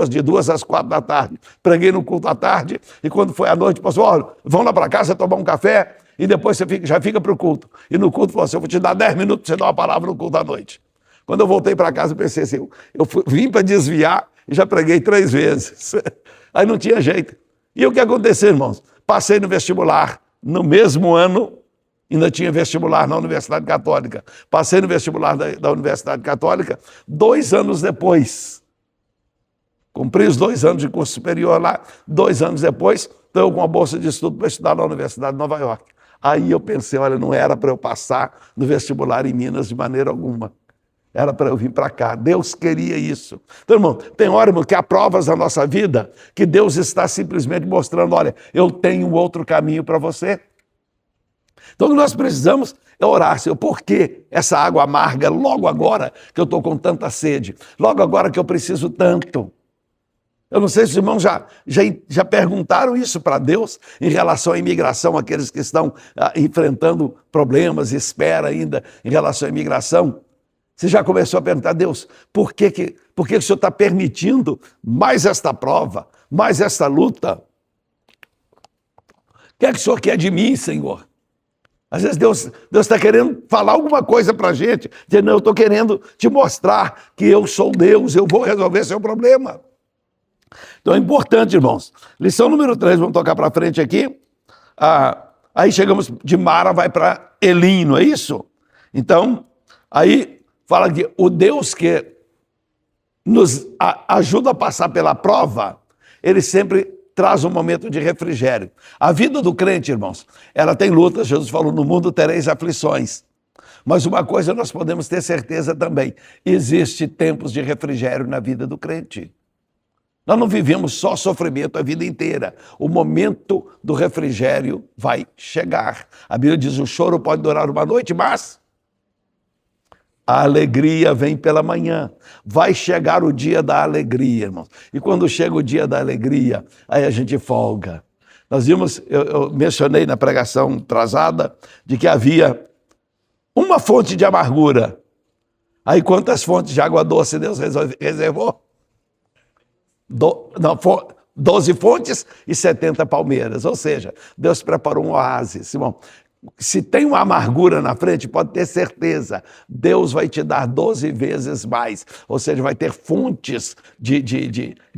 de 2 às 4 da tarde. Preguei no culto à tarde e quando foi à noite, passou, olha, vamos lá para casa tomar um café e depois você já fica para o culto. E no culto falou assim, eu vou te dar 10 minutos para você dar uma palavra no culto à noite. Quando eu voltei para casa, eu pensei assim, vim para desviar e já preguei 3 vezes. Aí não tinha jeito. E o que aconteceu, irmãos? Passei no vestibular no mesmo ano, ainda tinha vestibular na Universidade Católica. Passei no vestibular da Universidade Católica 2 anos depois. Cumpri os 2 anos de curso superior lá. 2 anos depois, estou com uma bolsa de estudo para estudar na Universidade de Nova York. Aí eu pensei, olha, não era para eu passar no vestibular em Minas de maneira alguma. Era para eu vir para cá. Deus queria isso. Então, irmão, tem hora, irmão, que há provas na nossa vida que Deus está simplesmente mostrando, olha, eu tenho outro caminho para você. Então, o que nós precisamos é orar, Senhor, por que essa água amarga logo agora que eu estou com tanta sede? Logo agora que eu preciso tanto? Eu não sei se os irmãos já perguntaram isso para Deus em relação à imigração, aqueles que estão enfrentando problemas, espera ainda em relação à imigração. Você já começou a perguntar, Deus, por que o Senhor está permitindo mais esta prova, mais esta luta? O que é que o Senhor quer de mim, Senhor? Às vezes Deus está querendo falar alguma coisa para a gente, dizendo, não, eu estou querendo te mostrar que eu sou Deus, eu vou resolver seu problema. Então é importante, irmãos. Lição número 3, vamos tocar para frente aqui. Aí chegamos de Mara, vai para Elim, não é isso? Então, aí fala que o Deus que nos ajuda a passar pela prova, ele sempre traz um momento de refrigério. A vida do crente, irmãos, ela tem lutas. Jesus falou, no mundo tereis aflições. Mas uma coisa nós podemos ter certeza também, existe tempos de refrigério na vida do crente. Nós não vivemos só sofrimento a vida inteira. O momento do refrigério vai chegar. A Bíblia diz, o choro pode durar uma noite, mas a alegria vem pela manhã. Vai chegar o dia da alegria, irmãos. E quando chega o dia da alegria, aí a gente folga. Nós vimos, eu mencionei na pregação atrasada, de que havia uma fonte de amargura. Aí quantas fontes de água doce Deus reservou? 12 fontes e 70 palmeiras. Ou seja, Deus preparou um oásis. Irmão, se tem uma amargura na frente, pode ter certeza, Deus vai te dar 12 vezes mais. Ou seja, vai ter fontes de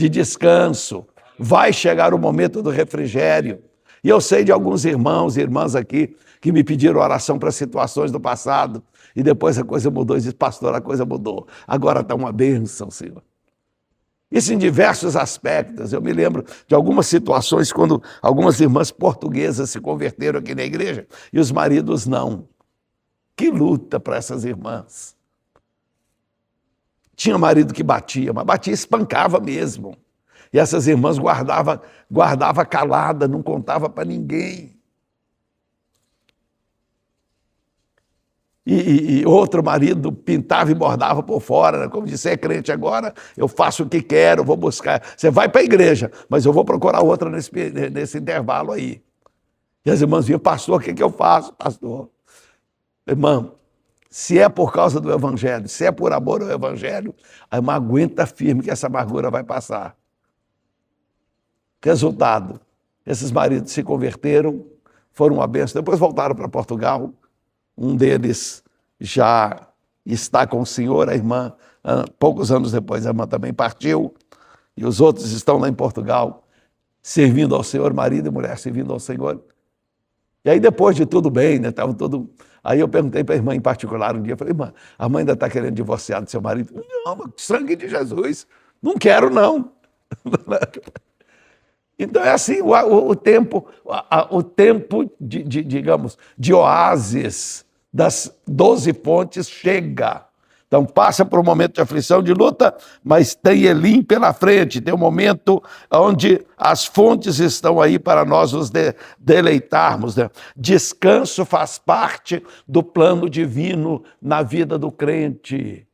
descanso. Vai chegar o momento do refrigério. E eu sei de alguns irmãos e irmãs aqui que me pediram oração para situações do passado. E depois a coisa mudou. E disse, pastor, a coisa mudou. Agora está uma bênção, Senhor. Isso em diversos aspectos. Eu me lembro de algumas situações quando algumas irmãs portuguesas se converteram aqui na igreja e os maridos não. Que luta para essas irmãs. Tinha marido que batia, mas batia e espancava mesmo. E essas irmãs guardava calada, não contava para ninguém. e outro marido pintava e bordava por fora, né? Como disse, é crente agora, eu faço o que quero, vou buscar. Você vai para a igreja, mas eu vou procurar outra nesse intervalo aí. E as irmãs vinham, pastor, o que eu faço, pastor? Irmã, se é por causa do evangelho, se é por amor ao evangelho, a irmã aguenta firme que essa amargura vai passar. Resultado, esses maridos se converteram, foram uma bênção, depois voltaram para Portugal. Um deles já está com o Senhor, a irmã, poucos anos depois, a irmã também partiu, e os outros estão lá em Portugal, servindo ao Senhor, marido e mulher servindo ao Senhor. E aí, depois de tudo bem, né, estava tudo. Aí eu perguntei para a irmã em particular um dia, falei, irmã, a mãe ainda está querendo divorciar do seu marido? Não, mas sangue de Jesus, não quero não. Então é assim, o tempo digamos, de oásis das 12 fontes chega. Então passa por um momento de aflição, de luta, mas tem Elim pela frente, tem um momento onde as fontes estão aí para nós nos deleitarmos, né? Descanso faz parte do plano divino na vida do crente.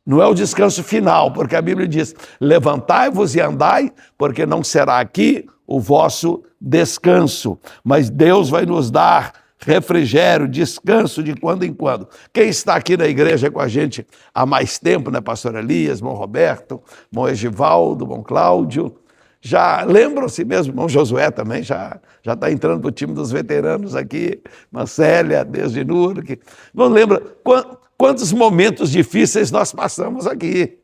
Não é o descanso final, porque a Bíblia diz, levantai-vos e andai, porque não será aqui o vosso descanso. Mas Deus vai nos dar refrigério, descanso de quando em quando. Quem está aqui na igreja com a gente há mais tempo, né? Pastor Elias, irmão Roberto, irmão Egivaldo, irmão Cláudio, já lembram-se mesmo, irmão Josué também, já está entrando para o time dos veteranos aqui, irmã Célia, desde Nurque. Não lembra quantos momentos difíceis nós passamos aqui.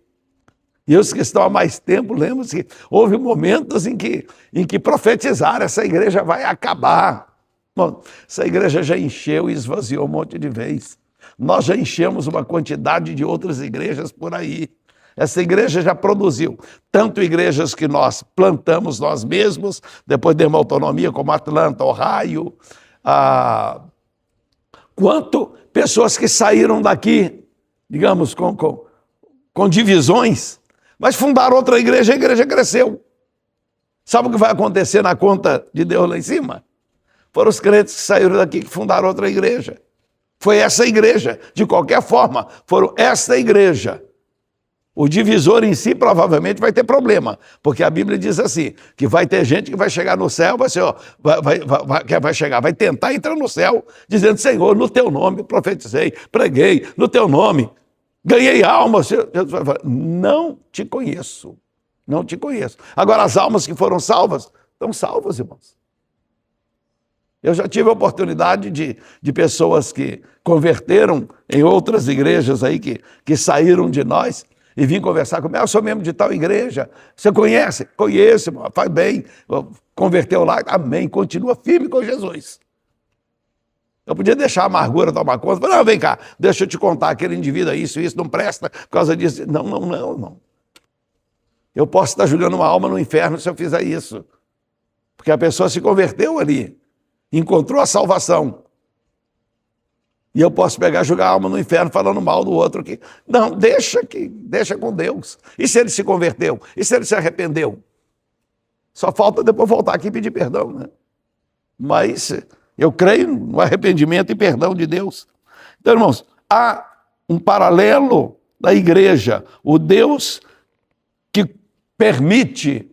E os que estão há mais tempo, lembram-se que houve momentos em que profetizaram, essa igreja vai acabar. Bom, essa igreja já encheu e esvaziou um monte de vez. Nós já enchemos uma quantidade de outras igrejas por aí. Essa igreja já produziu tanto igrejas que nós plantamos nós mesmos, depois demos autonomia, como Atlanta, Ohio, quanto pessoas que saíram daqui, digamos, com divisões, mas fundaram outra igreja, a igreja cresceu. Sabe o que vai acontecer na conta de Deus lá em cima? Foram os crentes que saíram daqui que fundaram outra igreja. Foi essa igreja, de qualquer forma, foram essa igreja. O divisor em si provavelmente vai ter problema, porque a Bíblia diz assim, que vai ter gente que vai chegar no céu, vai tentar entrar no céu, dizendo, Senhor, no teu nome profetizei, preguei, no teu nome, ganhei almas. Jesus vai falar, não te conheço, não te conheço. Agora, as almas que foram salvas, estão salvas, irmãos. Eu já tive a oportunidade de pessoas que converteram em outras igrejas aí, que saíram de nós, e vim conversar comigo, eu sou membro de tal igreja, você conhece? Conheço, faz bem, converteu lá, amém, continua firme com Jesus. Eu podia deixar a amargura tomar conta, não, vem cá, deixa eu te contar, aquele indivíduo aí, isso não presta, por causa disso. Não. Eu posso estar julgando uma alma no inferno se eu fizer isso, porque a pessoa se converteu ali, encontrou a salvação. E eu posso pegar e jogar a alma no inferno falando mal do outro aqui. Não, deixa com Deus. E se ele se converteu? E se ele se arrependeu? Só falta depois voltar aqui e pedir perdão, né? Mas eu creio no arrependimento e perdão de Deus. Então, irmãos, há um paralelo da igreja. O Deus que permite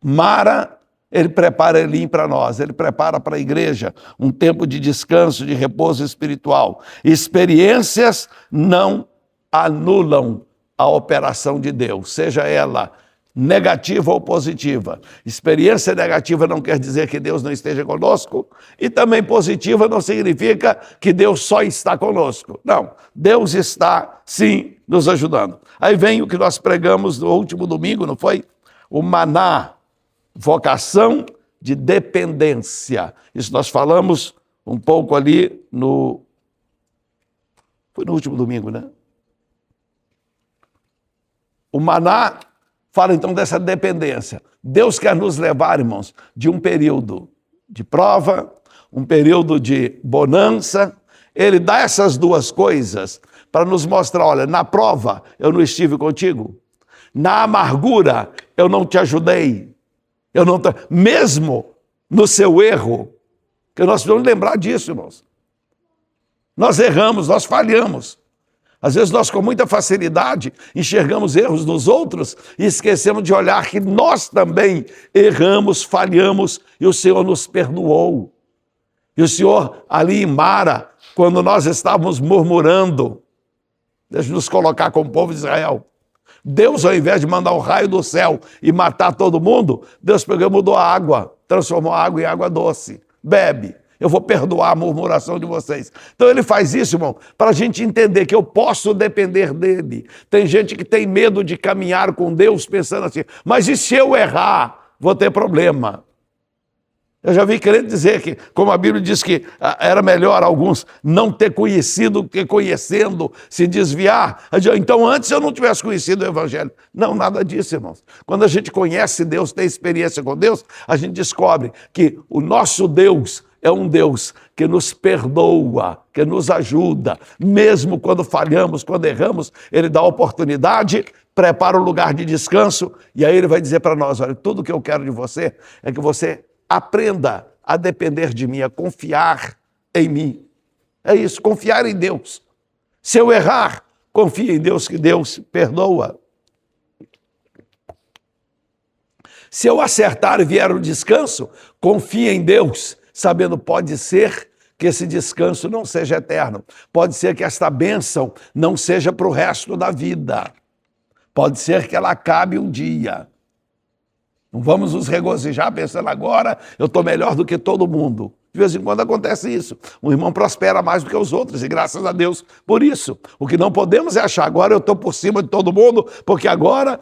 Mara, ele prepara Elim para nós, ele prepara para a igreja um tempo de descanso, de repouso espiritual. Experiências não anulam a operação de Deus, seja ela negativa ou positiva. Experiência negativa não quer dizer que Deus não esteja conosco, e também positiva não significa que Deus só está conosco. Não, Deus está, sim, nos ajudando. Aí vem o que nós pregamos no último domingo, não foi? O maná. Vocação de dependência. Isso nós falamos um pouco ali foi no último domingo, né? O maná fala então dessa dependência. Deus quer nos levar, irmãos, de um período de prova, um período de bonança. Ele dá essas duas coisas para nos mostrar, olha, na prova eu não estive contigo, na amargura eu não te ajudei. Mesmo no seu erro, que nós precisamos lembrar disso, irmãos. Nós erramos, nós falhamos. Às vezes nós com muita facilidade enxergamos erros dos outros e esquecemos de olhar que nós também erramos, falhamos e o Senhor nos perdoou. E o Senhor ali em Mara, quando nós estávamos murmurando, deixa eu nos colocar como povo de Israel, Deus, ao invés de mandar um raio do céu e matar todo mundo, Deus pegou e mudou a água, transformou a água em água doce. Bebe, eu vou perdoar a murmuração de vocês. Então ele faz isso, irmão, para a gente entender que eu posso depender dele. Tem gente que tem medo de caminhar com Deus pensando assim, mas e se eu errar, vou ter problema. Eu já vi crente dizer que, como a Bíblia diz que era melhor alguns não ter conhecido que conhecendo, se desviar. Então, antes eu não tivesse conhecido o Evangelho. Não, nada disso, irmãos. Quando a gente conhece Deus, tem experiência com Deus, a gente descobre que o nosso Deus é um Deus que nos perdoa, que nos ajuda. Mesmo quando falhamos, quando erramos, Ele dá oportunidade, prepara um lugar de descanso, e aí Ele vai dizer para nós, olha, tudo que eu quero de você é que você aprenda a depender de mim, a confiar em mim. É isso, confiar em Deus. Se eu errar, confie em Deus, que Deus perdoa. Se eu acertar e vier o descanso, confie em Deus, sabendo pode ser que esse descanso não seja eterno. Pode ser que esta bênção não seja para o resto da vida. Pode ser que ela acabe um dia. Não vamos nos regozijar pensando agora, eu estou melhor do que todo mundo. De vez em quando acontece isso. Um irmão prospera mais do que os outros, e graças a Deus por isso. O que não podemos é achar, agora eu estou por cima de todo mundo, porque agora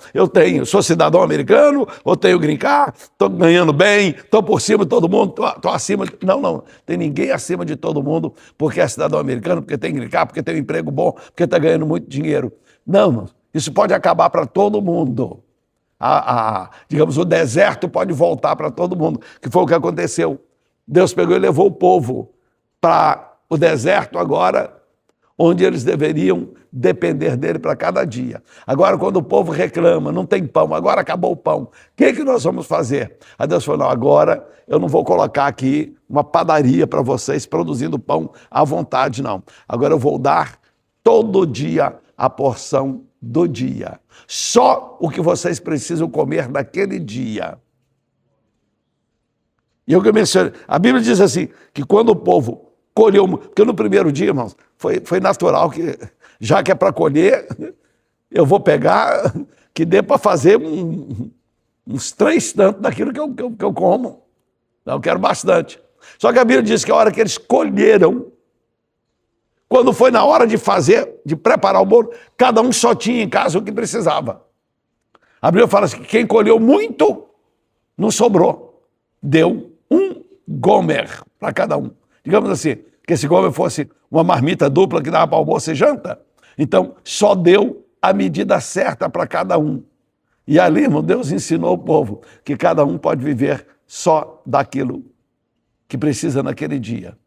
sou cidadão americano, ou tenho green card, estou ganhando bem, estou por cima de todo mundo, estou acima de... Não, tem ninguém acima de todo mundo, porque é cidadão americano, porque tem green card, porque tem um emprego bom, porque está ganhando muito dinheiro. Não, isso pode acabar para todo mundo. Digamos, o deserto pode voltar para todo mundo, que foi o que aconteceu. Deus pegou e levou o povo para o deserto agora, onde eles deveriam depender dele para cada dia. Agora, quando o povo reclama, não tem pão, agora acabou o pão, o que nós vamos fazer? Aí Deus falou, não, agora eu não vou colocar aqui uma padaria para vocês produzindo pão à vontade, não. Agora eu vou dar todo dia a porção do dia. Só o que vocês precisam comer naquele dia. E eu que mencionei, a Bíblia diz assim, que quando o povo colheu, porque no primeiro dia, irmãos, foi natural que, já que é para colher, eu vou pegar, que dê para fazer uns 3 tantos daquilo que eu como. Eu quero bastante. Só que a Bíblia diz que a hora que eles colheram, quando foi na hora de fazer, de preparar o bolo, cada um só tinha em casa o que precisava. A Bíblia fala assim, que quem colheu muito, não sobrou. Deu um gomer para cada um. Digamos assim, que esse gomer fosse uma marmita dupla que dava para almoço e janta. Então, só deu a medida certa para cada um. E ali, irmão, Deus ensinou o povo que cada um pode viver só daquilo que precisa naquele dia.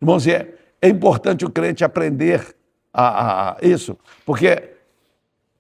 Irmãos, é importante o crente aprender a isso, porque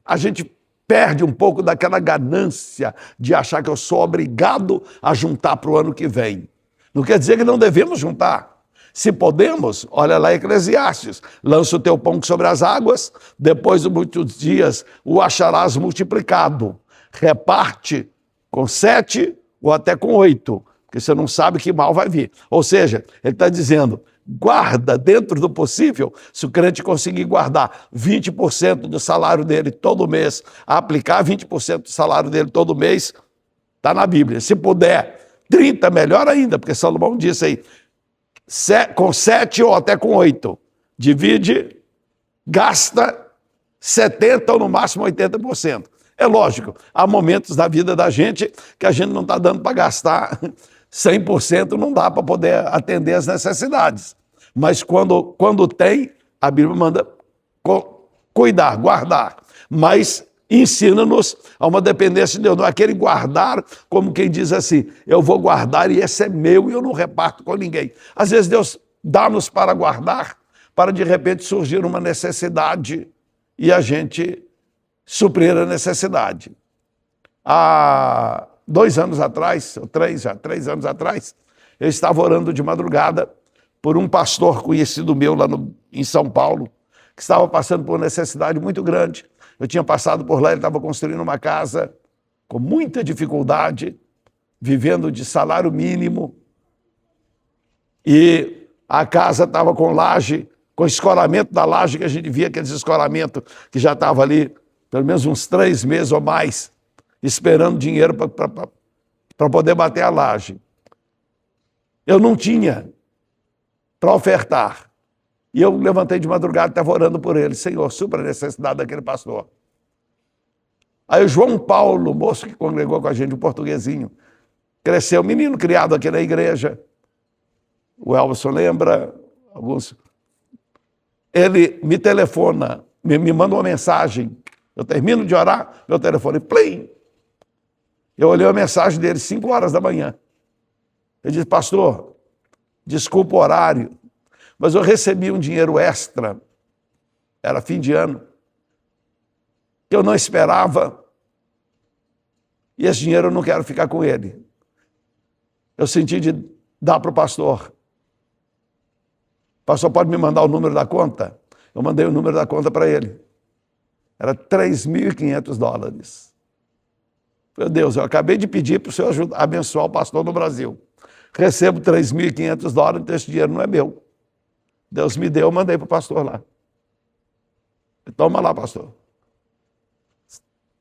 a gente perde um pouco daquela ganância de achar que eu sou obrigado a juntar para o ano que vem. Não quer dizer que não devemos juntar. Se podemos, olha lá Eclesiastes, lança o teu pão sobre as águas, depois de muitos dias o acharás multiplicado. Reparte com 7 ou até com 8, porque você não sabe que mal vai vir. Ou seja, ele está dizendo, guarda dentro do possível, se o crente conseguir guardar 20% do salário dele todo mês, aplicar 20% do salário dele todo mês, está na Bíblia. Se puder, 30, melhor ainda, porque Salomão disse aí, com 7 ou até com 8, divide, gasta 70% ou no máximo 80%. É lógico, há momentos da vida da gente que a gente não está dando para gastar 100%, não dá para poder atender as necessidades. Mas quando tem, a Bíblia manda cuidar, guardar. Mas ensina-nos a uma dependência de Deus. Não é aquele guardar como quem diz assim, eu vou guardar e esse é meu e eu não reparto com ninguém. Às vezes Deus dá-nos para guardar, para de repente surgir uma necessidade e a gente suprir a necessidade. Há 2 anos atrás, ou 3 anos atrás, eu estava orando de madrugada por um pastor conhecido meu lá em São Paulo, que estava passando por uma necessidade muito grande. Eu tinha passado por lá, ele estava construindo uma casa com muita dificuldade, vivendo de salário mínimo, e a casa estava com laje, com escoramento da laje, que a gente via aqueles escoramentos que já estava ali pelo menos uns 3 meses ou mais, esperando dinheiro para poder bater a laje. Eu não tinha para ofertar. E eu levantei de madrugada e estava orando por ele. Senhor, supra a necessidade daquele pastor. Aí o João Paulo, moço que congregou com a gente, um portuguesinho, cresceu, menino criado aqui na igreja. O Elson lembra, alguns. Ele me telefona, me manda uma mensagem. Eu termino de orar, meu telefone, plim! Eu olhei a mensagem dele, 5 horas da manhã. Ele disse, pastor, desculpa o horário, mas eu recebi um dinheiro extra, era fim de ano, que eu não esperava, e esse dinheiro eu não quero ficar com ele. Eu senti de dar para o pastor. O pastor pode me mandar o número da conta? Eu mandei o número da conta para ele. Era $3.500. Meu Deus, eu acabei de pedir para o senhor abençoar o pastor no Brasil. Recebo $3.500, então esse dinheiro não é meu. Deus me deu, eu mandei para o pastor lá. Toma lá, pastor.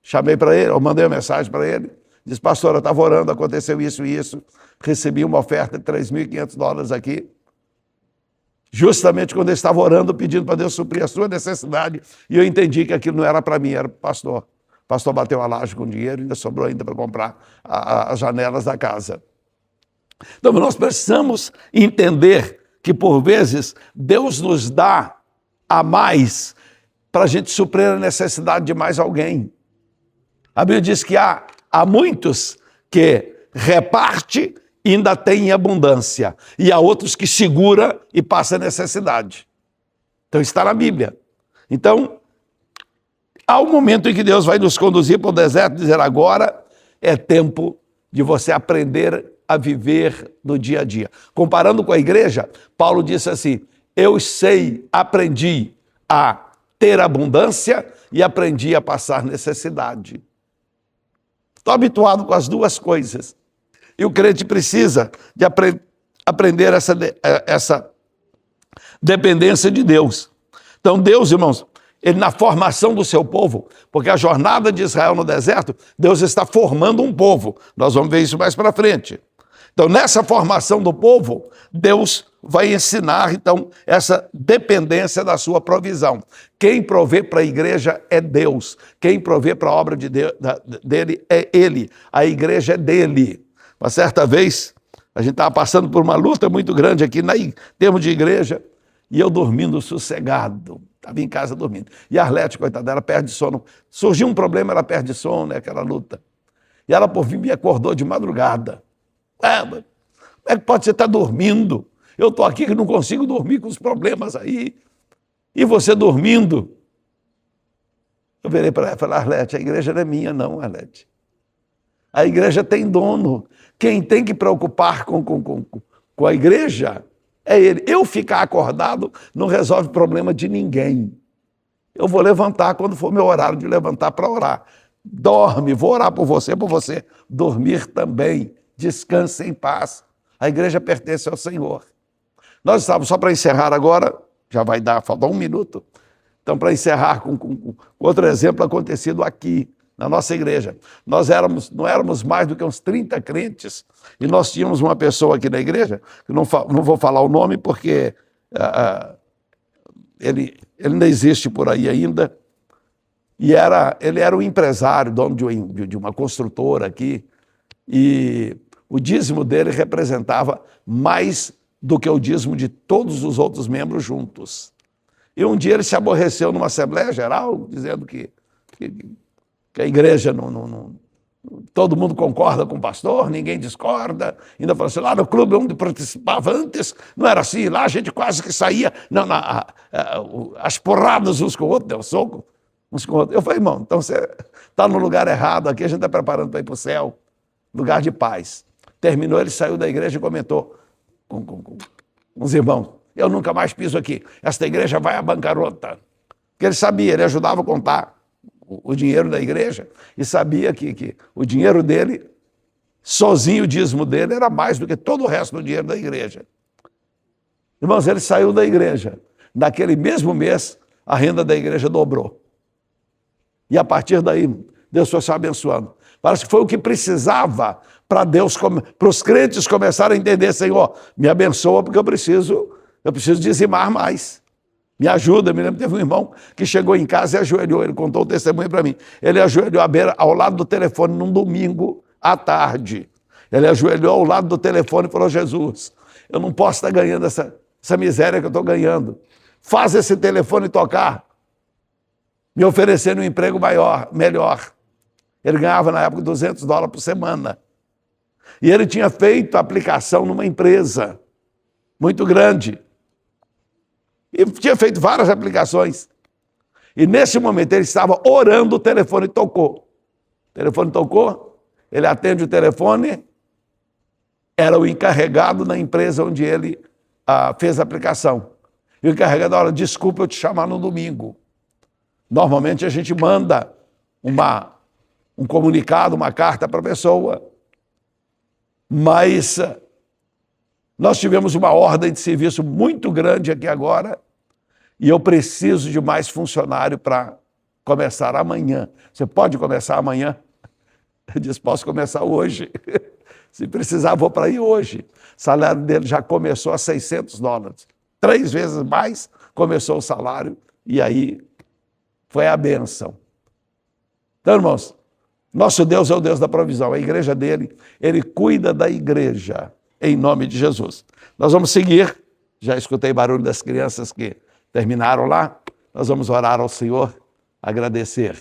Chamei para ele, eu mandei uma mensagem para ele. Disse, pastor, eu estava orando, aconteceu isso e isso. Recebi uma oferta de $3.500 aqui. Justamente quando eu estava orando, pedindo para Deus suprir a sua necessidade, e eu entendi que aquilo não era para mim, era para o pastor. O pastor bateu a laje com dinheiro, ainda sobrou ainda para comprar as janelas da casa. Então, nós precisamos entender que, por vezes, Deus nos dá a mais para a gente suprir a necessidade de mais alguém. A Bíblia diz que há muitos que reparte e ainda tem em abundância, e há outros que segura e passa necessidade. Então está na Bíblia. Então, há um momento em que Deus vai nos conduzir para o deserto e dizer, agora é tempo de você aprender a viver no dia a dia. Comparando com a igreja, Paulo disse assim, eu sei, aprendi a ter abundância e aprendi a passar necessidade. Estou habituado com as duas coisas. E o crente precisa de aprender essa dependência de Deus. Então Deus, irmãos, ele na formação do seu povo, porque a jornada de Israel no deserto, Deus está formando um povo. Nós vamos ver isso mais para frente. Então nessa formação do povo, Deus vai ensinar, então, essa dependência da sua provisão. Quem provê para a igreja é Deus. Quem provê para a obra dele é Ele. A igreja é dele. Uma certa vez, a gente estava passando por uma luta muito grande aqui, em termos de igreja, e eu dormindo sossegado. Estava em casa dormindo. E a Arlete, coitada, ela perde sono. Surgiu um problema, ela perde sono, aquela luta. E ela, por fim, me acordou de madrugada. Como é que pode você estar dormindo? Eu estou aqui que não consigo dormir com os problemas aí. E você dormindo? Eu virei para ela e falei, Arlete, a igreja não é minha não, Arlete. A igreja tem dono. Quem tem que preocupar com a igreja é ele. Eu ficar acordado não resolve problema de ninguém. Eu vou levantar quando for meu horário de levantar para orar. Dorme, vou orar por você dormir também. Descanse em paz. A igreja pertence ao Senhor. Nós estávamos, só para encerrar agora, já vai dar, falta 1 minuto. Então, para encerrar com outro exemplo acontecido aqui, na nossa igreja. Nós não éramos mais do que uns 30 crentes, e nós tínhamos uma pessoa aqui na igreja, que não vou falar o nome porque ele não existe por aí ainda, e ele era um empresário, dono de uma construtora aqui, e o dízimo dele representava mais do que o dízimo de todos os outros membros juntos. E um dia ele se aborreceu numa Assembleia Geral, dizendo que a igreja todo mundo concorda com o pastor, ninguém discorda. Ainda falou assim, lá no clube onde participava antes, não era assim, lá a gente quase que saía, as porradas uns com o outro, deu soco, uns com o outro. Eu falei, irmão, então você está no lugar errado, aqui a gente está preparando para ir para o céu, lugar de paz. Terminou, ele saiu da igreja e comentou com uns irmãos, eu nunca mais piso aqui, esta igreja vai à bancarrota. Porque ele sabia, ele ajudava a contar o dinheiro da igreja e sabia que o dinheiro dele, sozinho o dízimo dele, era mais do que todo o resto do dinheiro da igreja. Irmãos, ele saiu da igreja. Naquele mesmo mês, a renda da igreja dobrou. E a partir daí, Deus foi se abençoando. Parece que foi o que precisava para Deus, para os crentes começarem a entender, Senhor, me abençoa porque eu preciso dizimar mais. Me ajuda. Me lembro, teve um irmão que chegou em casa e ajoelhou, ele contou o testemunho para mim. Ele ajoelhou à beira, ao lado do telefone, num domingo à tarde. Ele ajoelhou ao lado do telefone e falou, Jesus, eu não posso estar ganhando essa miséria que eu estou ganhando. Faz esse telefone tocar, me oferecendo um emprego melhor. Ele ganhava, na época, $200 por semana. E ele tinha feito aplicação numa empresa muito grande. E tinha feito várias aplicações. E nesse momento ele estava orando, o telefone tocou. O telefone tocou, ele atende o telefone, era o encarregado da empresa onde ele fez a aplicação. E o encarregado, olha, desculpa eu te chamar no domingo. Normalmente a gente manda um comunicado, uma carta para a pessoa. Mas nós tivemos uma ordem de serviço muito grande aqui agora e eu preciso de mais funcionário para começar amanhã. Você pode começar amanhã? Eu disse, posso começar hoje. Se precisar, vou para aí hoje. O salário dele já começou a $600. 3 vezes mais começou o salário e aí foi a bênção. Então, irmãos, nosso Deus é o Deus da provisão. A igreja dele, ele cuida da igreja, em nome de Jesus. Nós vamos seguir. Já escutei barulho das crianças que terminaram lá. Nós vamos orar ao Senhor, agradecer